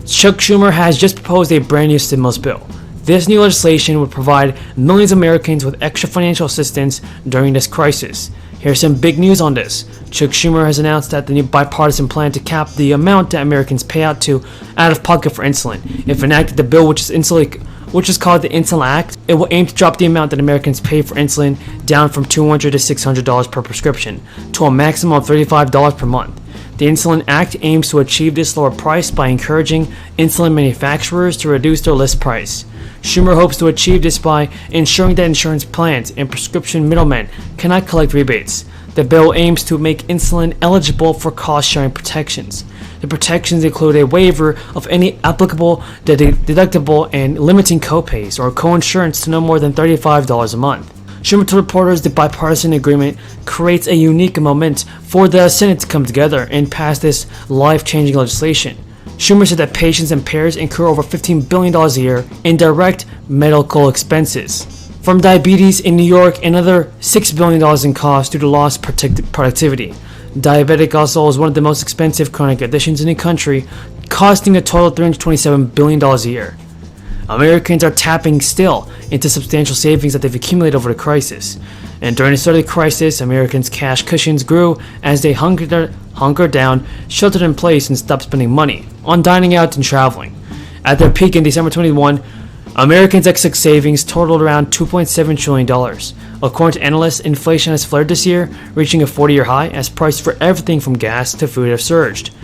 Chuck Schumer has just proposed a brand new stimulus bill. This new legislation would provide millions of Americans with extra financial assistance during this crisis. Here's some big news on this. Chuck Schumer has announced that the new bipartisan plan to cap the amount that Americans pay out of pocket for insulin. If enacted, the bill, which is called the Insulin Act, it will aim to drop the amount that Americans pay for insulin down from $200 to $600 per prescription to a maximum of $35 per month. The Insulin Act aims to achieve this lower price by encouraging insulin manufacturers to reduce their list price. Schumer hopes to achieve this by ensuring that insurance plans and prescription middlemen cannot collect rebates. The bill aims to make insulin eligible for cost-sharing protections. The protections include a waiver of any applicable deductible and limiting copays or co-insurance to no more than $35 a month. Schumer told reporters the bipartisan agreement creates a unique moment for the Senate to come together and pass this life-changing legislation. Schumer said that patients and payers incur over $15 billion a year in direct medical expenses from diabetes in New York and another $6 billion in costs due to lost productivity. Diabetic also is one of the most expensive chronic conditions in the country, costing a total of $327 billion a year. Americans are tapping still into substantial savings that they've accumulated over the crisis. And during the start of the crisis, Americans' cash cushions grew as they hunkered down, sheltered in place, and stopped spending money on dining out and traveling. At their peak in December 21, Americans' excess savings totaled around $2.7 trillion. According to analysts, inflation has flared this year, reaching a 40-year high as prices for everything from gas to food have surged.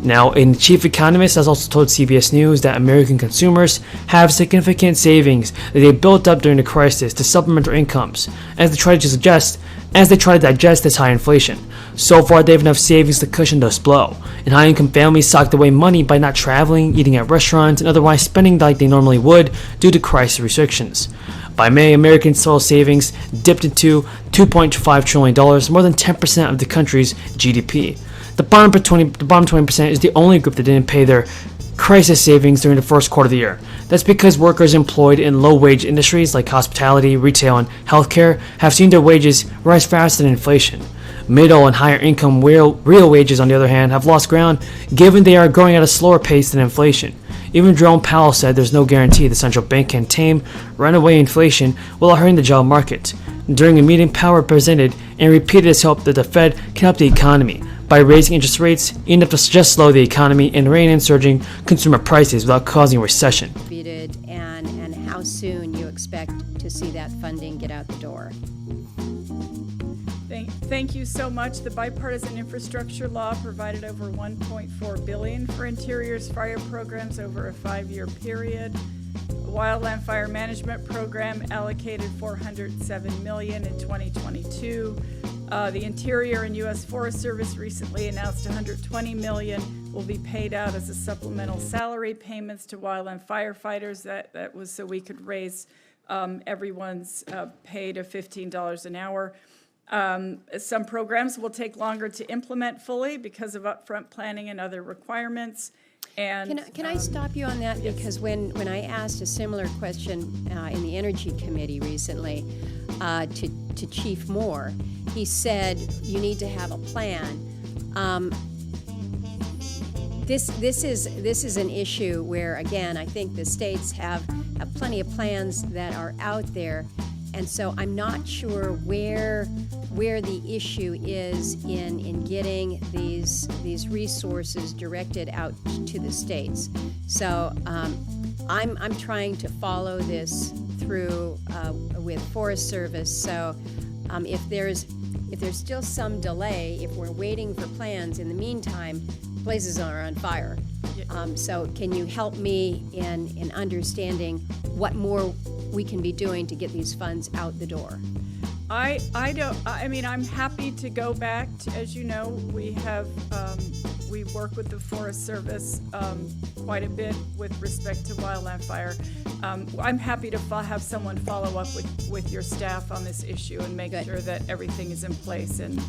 Now, a chief economist has also told CBS News that American consumers have significant savings that they built up during the crisis to supplement their incomes as they try to digest this high inflation. So far, they have enough savings to cushion this blow, and high-income families socked away money by not traveling, eating at restaurants, and otherwise spending like they normally would due to crisis restrictions. By May, Americans' total savings dipped into $2.5 trillion, more than 10% of the country's GDP. The bottom 20% is the only group that didn't pay their crisis savings during the first quarter of the year. That's because workers employed in low-wage industries like hospitality, retail, and healthcare have seen their wages rise faster than inflation. Middle and higher income real wages, on the other hand, have lost ground given they are growing at a slower pace than inflation. Even Jerome Powell said there's no guarantee the central bank can tame runaway inflation without hurting the job market. During a meeting, Powell presented and repeated his hope that the Fed can help the economy by raising interest rates enough to just slow the economy and rein in surging consumer prices without causing a recession. And how soon you expect to see that funding get out the door? Thank you so much. The bipartisan infrastructure law provided over $1.4 billion for Interior's fire programs over a 5-year period. The Wildland Fire Management Program allocated $407 million in 2022. The Interior and U.S. Forest Service recently announced $120 million will be paid out as a supplemental salary payments to wildland firefighters. That was so we could raise everyone's pay to $15 an hour. Some programs will take longer to implement fully because of upfront planning and other requirements. And can I stop you on that? Yes. Because when I asked a similar question in the Energy Committee recently to Chief Moore, he said you need to have a plan. This is an issue where, again, I think the states have plenty of plans that are out there, and so I'm not sure where the issue is in getting these resources directed out to the states. So I'm trying to follow this through with Forest Service. So if there's still some delay, if we're waiting for plans, in the meantime, places are on fire. So can you help me in understanding what more we can be doing to get these funds out the door? I'm happy to go back to, as you know, we work with the Forest Service quite a bit with respect to wildland fire. I'm happy to have someone follow up with your staff on this issue and make sure that everything is in place and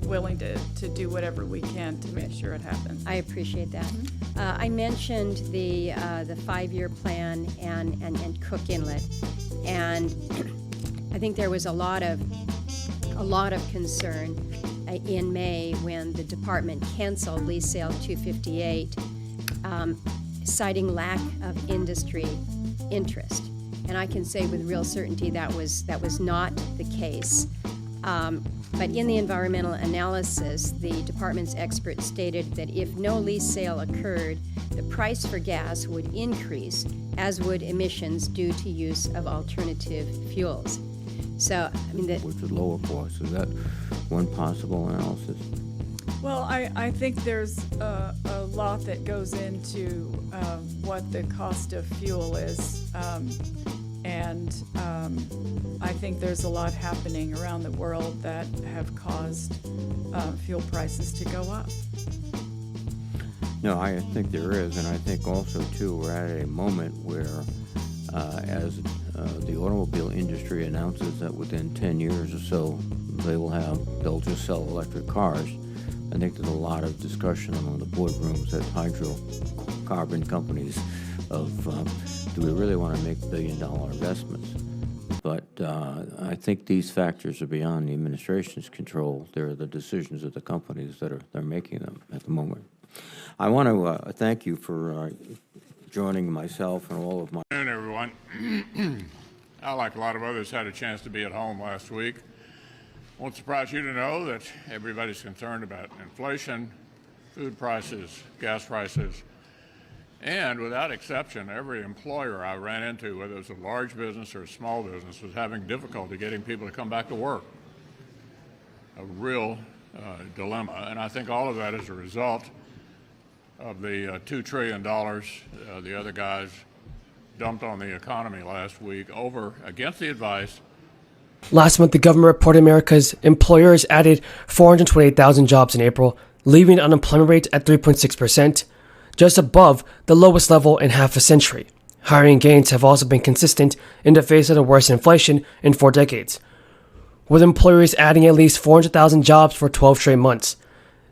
willing to do whatever we can to make sure it happens. I appreciate that. I mentioned the 5-year plan and Cook Inlet, and I think there was a lot of concern in May when the department canceled lease sale 258, citing lack of industry interest. And I can say with real certainty that was not the case. But in the environmental analysis, the department's experts stated that if no lease sale occurred, the price for gas would increase, as would emissions due to use of alternative fuels. So, I mean, which is lower cost. Is that one possible analysis? Well, I think there's a lot that goes into what the cost of fuel is. I think there's a lot happening around the world that have caused fuel prices to go up. No, I think there is, and I think also, too, we're at a moment where as the automobile industry announces that within 10 years or so they'll just sell electric cars. I think there's a lot of discussion among the boardrooms at hydrocarbon companies of do we really want to make billion-dollar investments? But I think these factors are beyond the administration's control. They're the decisions of the companies that they're making them at the moment. I want to thank you for joining myself and all of my... Good afternoon, everyone. I, like a lot of others, had a chance to be at home last week. Won't surprise you to know that everybody's concerned about inflation, food prices, gas prices, and without exception, every employer I ran into, whether it was a large business or a small business, was having difficulty getting people to come back to work. A real dilemma, and I think all of that is a result of the $2 trillion the other guys dumped on the economy last week against the advice. Last month, the government reported America's employers added 428,000 jobs in April, leaving the unemployment rate at 3.6%, just above the lowest level in half a century. Hiring gains have also been consistent in the face of the worst inflation in 4 decades, with employers adding at least 400,000 jobs for 12 straight months.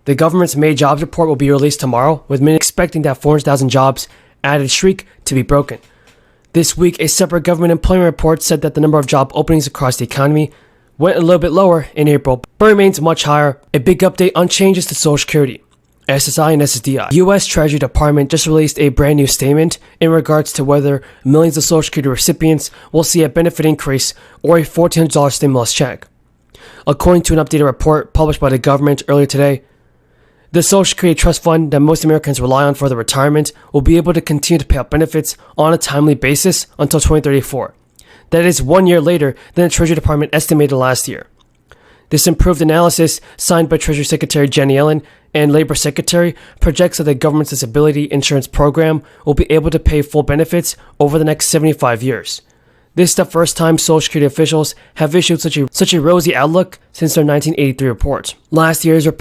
The government's May jobs report will be released tomorrow, with many expecting that 400,000 jobs added streak to be broken. This week, a separate government employment report said that the number of job openings across the economy went a little bit lower in April, but remains much higher. A big update on changes to Social Security, SSI and SSDI. U.S. Treasury Department just released a brand new statement in regards to whether millions of Social Security recipients will see a benefit increase or a $1,400 stimulus check. According to an updated report published by the government earlier today, the Social Security Trust Fund that most Americans rely on for their retirement will be able to continue to pay out benefits on a timely basis until 2034. That is 1 year later than the Treasury Department estimated last year. This improved analysis, signed by Treasury Secretary Jenny Yellen and Labor Secretary, projects that the government's disability insurance program will be able to pay full benefits over the next 75 years. This is the first time Social Security officials have issued such a rosy outlook since their 1983 report. Last year's report